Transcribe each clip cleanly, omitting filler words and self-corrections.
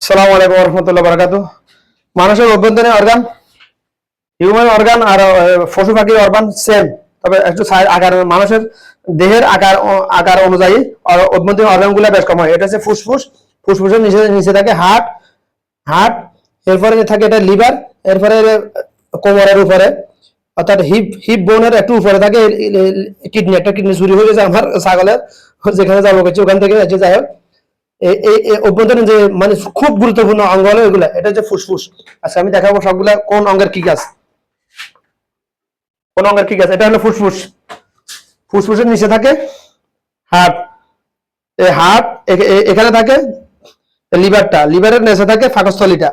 সালামু আলাইকুম ওয়া রাহমাতুল্লাহি ওয়া বারাকাতুহু। মানুষের অভ্যন্তরীণ অর্গান, হিউম্যান অর্গান আর পশু পাখির অর্গান সেম, তবে একটু আকার মানুষের দেহের আকার অনুযায়ী অভ্যন্তরীণ অর্গানগুলো বেশ কম হয়। এটা হচ্ছে ফুসফুস, ফুসফুসের নিচে নিচে থাকে হার্ট, হার্ট এরপরে থাকে এটা লিভার, এরপরে কোমরের উপরে অর্থাৎ হিপ হিপ বোনের একটু উপরে থাকে কিডনি। একটা কিডনি চুরি হয়ে গেছে আমার ছাগলের, যেখানে যাবো করছি ওখান থেকে যাই হোক। অভ্যন্তরীণ যে মানে খুব গুরুত্বপূর্ণ অঙ্গ হলো এগুলা, এটা হচ্ছে ফুসফুস। আচ্ছা আমি দেখাবো সবগুলা কোন অঙ্গের কি কাজ, কোন অঙ্গের কি কাজ। এটা হলো ফুসফুস, ফুসফুসের নিচে থাকে হার্ট, এই হার্ট এখানে থাকে লিভারটা, লিভারের নিচে থাকে পাকস্থলীটা,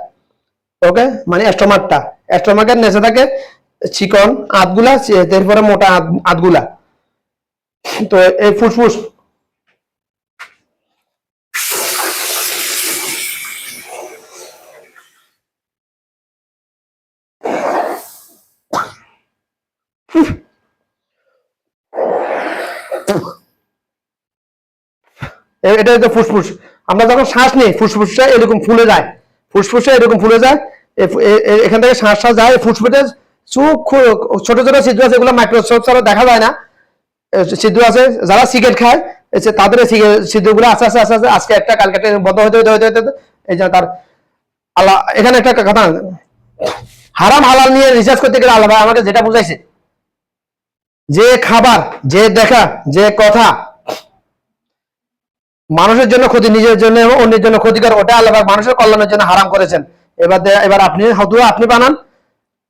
ওকে মানে স্টোমাকটা, স্টোমাকের নিচে থাকে চিকন আঁতগুলা, এরপরে মোটা আঁতগুলা। তো এই ফুসফুস এটা হচ্ছে ফুসফুস। আমরা যখন শ্বাস নিই ফুসফুসটা এরকম ফুলে যায়, ফুসফুসটা এরকম ফুলে যায়, এখান থেকে শ্বাসটা যায় ফুসফুসে। চোখ ছোট ছোট ছিদ্র আছে, এগুলো মাইক্রোস্কোপ ছাড়া দেখা যায় না, ছিদ্র আছে। যারা সিগারেট খায় তাদের ছিদ্রগুলো আস্তে আস্তে আস্তে আস্তে আজকে একটা কালকে একটা বন্ধ হতে হতে হতে হতে এই যে তার আল্লাহ। এখানে একটা কথা, হারাম হালাল নিয়ে রিসার্চ করতে গেলে আল্লাহ আমাকে যেটা বুঝাইছে, যে খাবার, যে দেখা, যে কথা মানুষের জন্য ক্ষতি, নিজের জন্য এবং অন্যের জন্য ক্ষতিকর, ওটা আল্লাহ মানুষের কল্যাণের জন্য হারাম করেছেন। এবার আপনি হতুয়া আপনি বানান,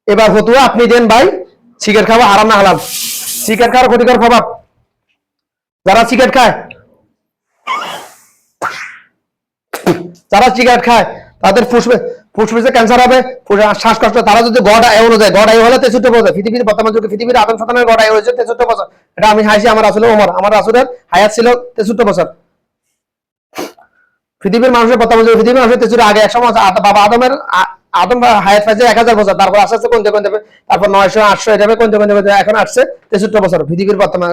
এবার হতুয়া আপনি দেন ভাই। সিগারেট খাওয়া হারাম না হালাল? সিগারেট খাওয়ার ক্ষতিকর প্রভাব, যারা সিগারেট খায়, যারা সিগারেট খায় তাদের ফুসফুসে ক্যান্সার হবে, শ্বাসকষ্ট। তারা যদি গড় আয়ু অনুযায়ী, গড় আয়ু হলে 63 বছর, পৃথিবীর বর্তমান যুগে পৃথিবীর আদম সন্তানের গড় আয়ু হয়েছে 63 বছর। এটা আমি হাসি, আমার আসলে ওমর, আমার আসলের হায়াত ছিল 63 বছর। পৃথিবীর মানুষের বর্তমান যুগে পৃথিবীর মানুষের 63, আগে 100 বছর বাবা আদম হায়াত পাইছে 1000 বছর, তারপর আস্তে আস্তে কমতে কমতে, তারপর 900 800 এভাবে কমতে কমতে এখন আসছে 63 বছর পৃথিবীর বর্তমান।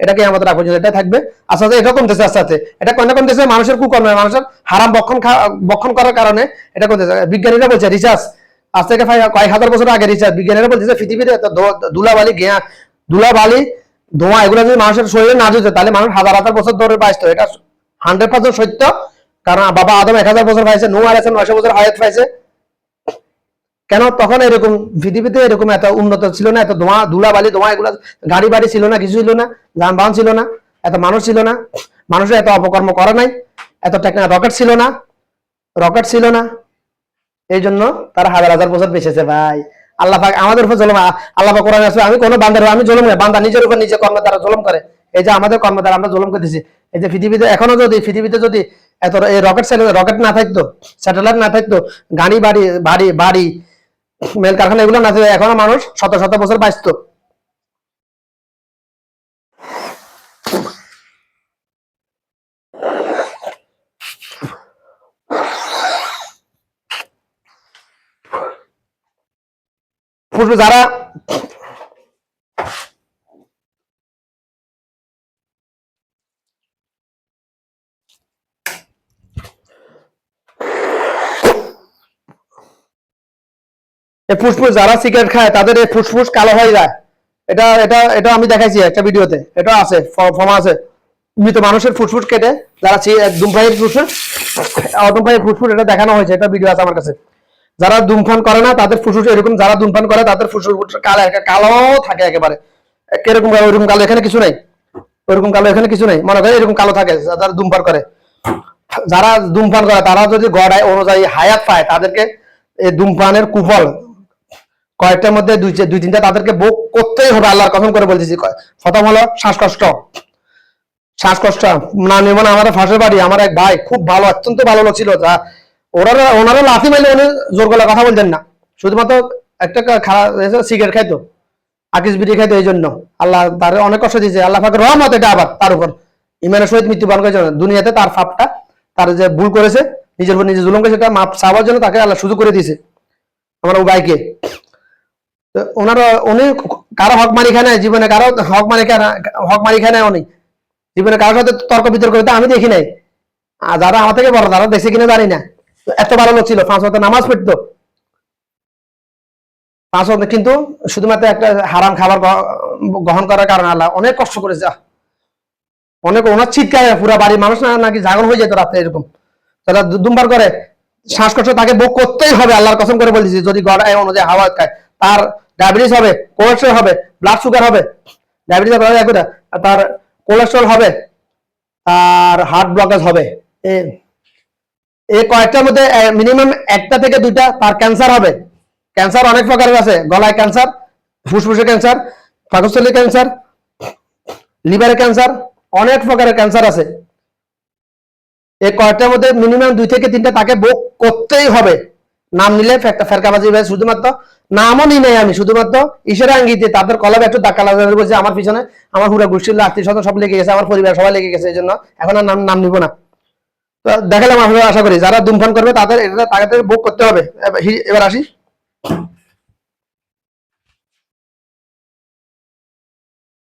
এটাকে আমাদের রাখবো, এটা থাকবে আস্তে আস্তে, এটা কমতেছে আস্তে আস্তে। এটা কেন কমতেছে? মানুষের কুকর্মে, মানুষের হারাম বক্ষণ করার কারণে এটা কমতেছে। বিজ্ঞানীরা বলছে, রিসার্চ আজ থেকে কয়েক হাজার বছর আগে রিসার্চ, বিজ্ঞানীরা বলছে পৃথিবীতে ধুলাবালি ধুলাবালি ধোঁয়া এগুলো যদি মানুষের শরীরে না যেত তাহলে মানুষ হাজার হাজার বছর ধরে বাঁচত। এটা 100% সত্য, কারণ বাবা আদম 1000 বছর পাইছে, নূহ আলাইহিস সালাম 900 বছর হায়াত পাইছে। কেন? তখন এরকম পৃথিবীতে এরকম এত উন্নত ছিল না, এত ধুলাবালি ধোঁয়া এগুলো, গাড়ি বাড়ি ছিল না, কিছু ছিল না, যানবাহন ছিল না, এত মানুষ ছিল না, মানুষের এত অপকর্ম করা নাই, এত রকেট ছিল না, রকেট ছিল না। এই জন্য তারা হাজার হাজার বছর বেঁচেছে ভাই। আল্লাহ পাক আমাদের উপর জুলুম, আল্লাহ পাক কোরআনে আছে, আমি কোনো বান্দার আমি জুলুম না, বান্দা নিজের উপর নিজে কর্ম দ্বারা জুলুম করে। এই যে আমাদের কর্ম দ্বারা আমরা জুলুম করতেছি। এই যে পৃথিবীতে যদি এত এই রকেট না থাকতো, স্যাটেলাইট না থাকতো, গাড়ি বাড়ি বাড়ি বাড়ি মেল কারখানা এগুলো না থাকতো, এখনো মানুষ শত শত বছর বাঁচত। যারা ফুসফুস, যারা সিগারেট খায় তাদের এই ফুসফুস কালো হয়ে যায়। এটা এটা এটা আমি দেখাইছি একটা ভিডিওতে, এটা আছে ফর্মা আছে। মৃত মানুষের ফুসফুস কেটে যারা ধূমপানের ফুসফুস এটা দেখানো হয়েছে, এটা ভিডিও আছে আমার কাছে। যারা ধূমপান করে না তাদের ফুসফুস এরকম, যারা ধূমপান করে তাদের ফুসফুস কালো থাকে একেবারে। কিরকম কালো? ওইরকম কালো এখানে কিছু নাই, ওইরকম কালো এখানে কিছু নাই, মনে করে এরকম কালো থাকে যারা ধূমপান করে। যারা ধূমপান করে তারা যদি গড়ায় অনুযায়ী হায়াত পায়, তাদেরকে এই ধূমপানের কুফল কয়েকটার মধ্যে দুই তিনটা তাদেরকে ভোগ করতেই হবে, আল্লাহর কসম করে বলতেছি। প্রথম হলো শ্বাসকষ্ট, শ্বাসকষ্ট না নিব না। আমাদের ফাঁসের বাড়ি আমার এক ভাই খুব ভালো, অত্যন্ত ভালো লোক ছিল, যা ওনারা লাথি মাইলে উনি জোর গলা কথা বলতেন না, শুধুমাত্র একটা সিগারেট খাইতো, আকিস বিড়ি খাইতো। এই জন্য আল্লাহ তার অনেক কষ্ট দিয়েছে, আল্লাহ পাকের রহমত এটা আবার তার উপর ইমানের সহিত মৃত্যুবরণ করেছে। দুনিয়াতে তার ফাপটা, তার যে ভুল করেছে, নিজের উপর নিজে জুলুম করেছে, সেটা মাপ চাওয়ার জন্য তাকে আল্লাহ সুযোগ করে দিয়েছে আমার ও ভাইকে। উনি কারো হক মারি খায় না জীবনে, কারো হক মারি খায় না উনি জীবনে, কারোর সাথে তর্ক বিতর্ক করতে আমি দেখি নাই। আর যারা আমার থেকে বড় তারা দেখছে কিনা জানি না, এত ভালো লোক ছিল, 5 ওয়াক্ত নামাজ পড়তো, 5 ওয়াক্ত, কিন্তু শুধুমাত্র একটা হারাম খাবার গ্রহণ করার কারণে আল্লাহ অনেক কষ্ট করেছে। অনেক ওনার চিৎকারে পুরো বাড়ির মানুষ নাকি জাগরণ হয়ে যেত রাতে এরকম। তারা ধূমপান করে, শ্বাসকষ্ট তাকে ভোগ করতেই হবে, আল্লাহর কসম করে বলেছি। যদি গড় অনুযায়ী হাওয়া খায় তার ডায়াবেটিস হবে, কোলেস্ট্রল হবে, ব্লাড সুগার হবে, ডায়াবেটিস তার কোলেস্ট্রল হবে, আর হার্ট ব্লকেজ হবে। এই কয়েকটার মধ্যে মিনিমাম একটা থেকে দুইটা তার ক্যান্সার হবে। ক্যান্সার অনেক প্রকারের আছে, গলায় ক্যান্সার, ফুসফুসে ক্যান্সার, পাকস্থলী ক্যান্সার, লিভারে ক্যান্সার, অনেক প্রকারের ক্যান্সার আছে। এই কয়েকটার মধ্যে মিনিমাম 2 থেকে 3টা তাকে ভোগ করতেই হবে। নাম নিলে ফেরকাবাজি ভাই, শুধুমাত্র নামও নি নেই আমি, শুধুমাত্র ঈশ্বরের আঙ্গিতে তাদের কলবে একটু ধাক্কা লাগাতে বলছে। আমার পিছনে আমার পুরো গোষ্ঠীর আত্মীয় স্বজন সব লেগে গেছে, আমার পরিবার সবাই লেগে গেছে, এই জন্য এখন আর নাম নিব না। তো দেখালাম, আসলে আশা করি যারা ধূমপান করবে তাদের এটা তাদের ভোগ করতে হবে। এবার আসি